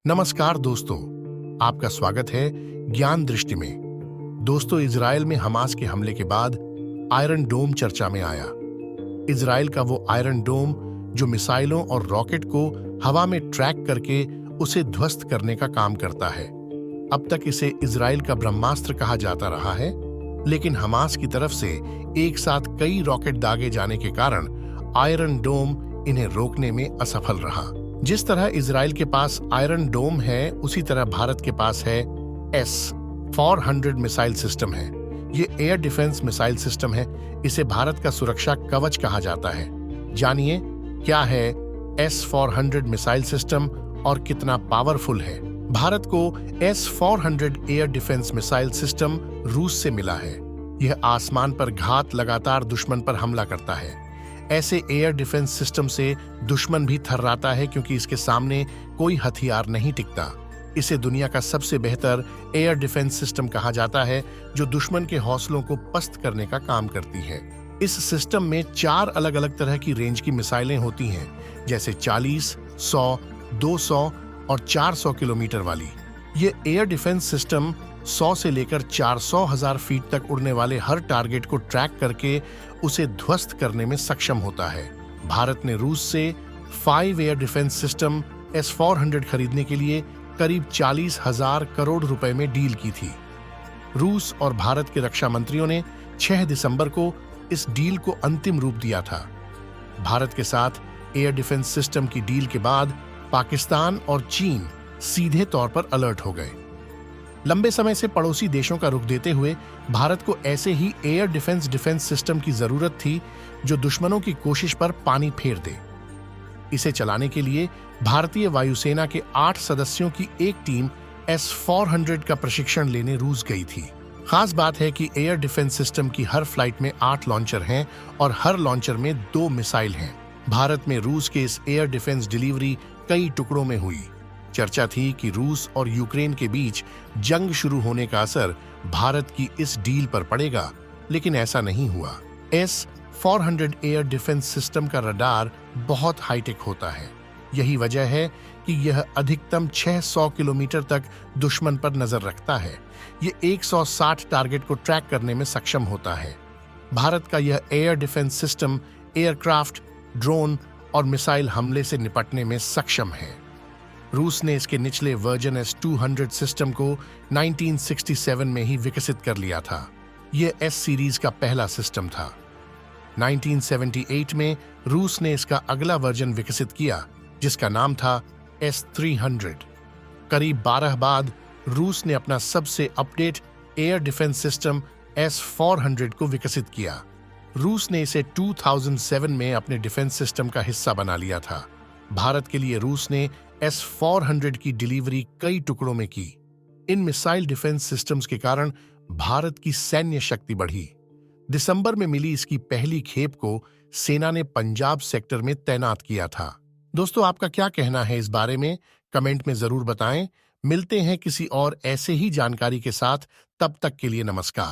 नमस्कार दोस्तों, आपका स्वागत है ज्ञान दृष्टि में। दोस्तों, इजराइल में हमास के हमले के बाद आयरन डोम चर्चा में आया। इजराइल का वो आयरन डोम जो मिसाइलों और रॉकेट को हवा में ट्रैक करके उसे ध्वस्त करने का काम करता है। अब तक इसे इजराइल का ब्रह्मास्त्र कहा जाता रहा है, लेकिन हमास की तरफ से एक साथ कई रॉकेट दागे जाने के कारण आयरन डोम इन्हें रोकने में असफल रहा। जिस तरह इजराइल के पास आयरन डोम है, उसी तरह भारत के पास है S-400 मिसाइल सिस्टम है। ये एयर डिफेंस मिसाइल सिस्टम है। इसे भारत का सुरक्षा कवच कहा जाता है। जानिए क्या है S-400 मिसाइल सिस्टम और कितना पावरफुल है। भारत को S-400 air defence missile system रूस से मिला है। यह आसमान पर घात लगातार दुश्मन पर हमला करता है। ऐसे एयर डिफेंस सिस्टम से दुश्मन भी थर्राता है, क्योंकि इसके सामने कोई हथियार नहीं टिकता। इसे दुनिया का सबसे बेहतर एयर डिफेंस सिस्टम कहा जाता है, जो दुश्मन के हौसलों को पस्त करने का काम करती है। इस सिस्टम में 4 अलग अलग तरह की रेंज की मिसाइलें होती हैं, जैसे 40, 100, 200 और 400 किलोमीटर वाली। ये एयर डिफेंस सिस्टम 100 से लेकर 400,000 फीट तक उड़ने वाले हर टारगेट को ट्रैक करके उसे ध्वस्त करने में सक्षम होता है। भारत ने रूस से 5 एयर डिफेंस सिस्टम S-400 खरीदने के लिए करीब 40,000 करोड़ रुपए में डील की थी। रूस और भारत के रक्षा मंत्रियों ने 6 दिसंबर को इस डील को अंतिम रूप दिया था। भारत के साथ एयर डिफेंस सिस्टम की डील के बाद पाकिस्तान और चीन सीधे तौर पर अलर्ट हो गए। लंबे समय से पड़ोसी देशों का रुख देते हुए भारत को ऐसे ही एयर डिफेंस सिस्टम की जरूरत थी, जो दुश्मनों की कोशिश पर पानी फेर दे। इसे चलाने के लिए भारतीय वायुसेना के 8 सदस्यों की एक टीम S-400 का प्रशिक्षण लेने रूस गई थी। खास बात है कि एयर डिफेंस सिस्टम की हर फ्लाइट में 8 लॉन्चर हैं और हर लॉन्चर में 2 मिसाइल हैं। भारत में रूस के इस एयर डिफेंस डिलीवरी कई टुकड़ों में हुई। चर्चा थी कि रूस और यूक्रेन के बीच जंग शुरू होने का असर भारत की इस डील पर पड़ेगा, लेकिन ऐसा नहीं हुआ। S-400 एयर डिफेंस सिस्टम का रडार बहुत हाईटेक होता है। यही वजह है कि यह अधिकतम 600 किलोमीटर तक दुश्मन पर नजर रखता है। ये 160 टारगेट को ट्रैक करने में सक्षम होता है। भारत का यह air defence system aircraft, drone और मिसाइल हमले से निपटने में सक्षम है। रूस ने इसके निचले वर्जन S-200 सिस्टम को 1967 में ही विकसित कर लिया था। यह S सीरीज का पहला सिस्टम था। 1978 में रूस ने इसका अगला वर्जन विकसित किया, जिसका नाम था S-300। करीब 12 बाद रूस ने अपना सबसे update air defence system S-400 को विकसित किया। रूस ने इसे 2007 में अपने डिफेंस सिस्टम का हिस्सा बना लिया था। भारत के लिए रूस ने S-400 की डिलीवरी कई टुकड़ों में की। इन मिसाइल डिफेंस सिस्टम्स के कारण भारत की सैन्य शक्ति बढ़ी। दिसंबर में मिली इसकी पहली खेप को सेना ने पंजाब सेक्टर में तैनात किया था। दोस्तों, आपका क्या कहना है इस बारे में? कमेंट में जरूर बताएं। मिलते हैं किसी और ऐसे ही जानकारी के साथ। तब तक के लिए नमस्कार।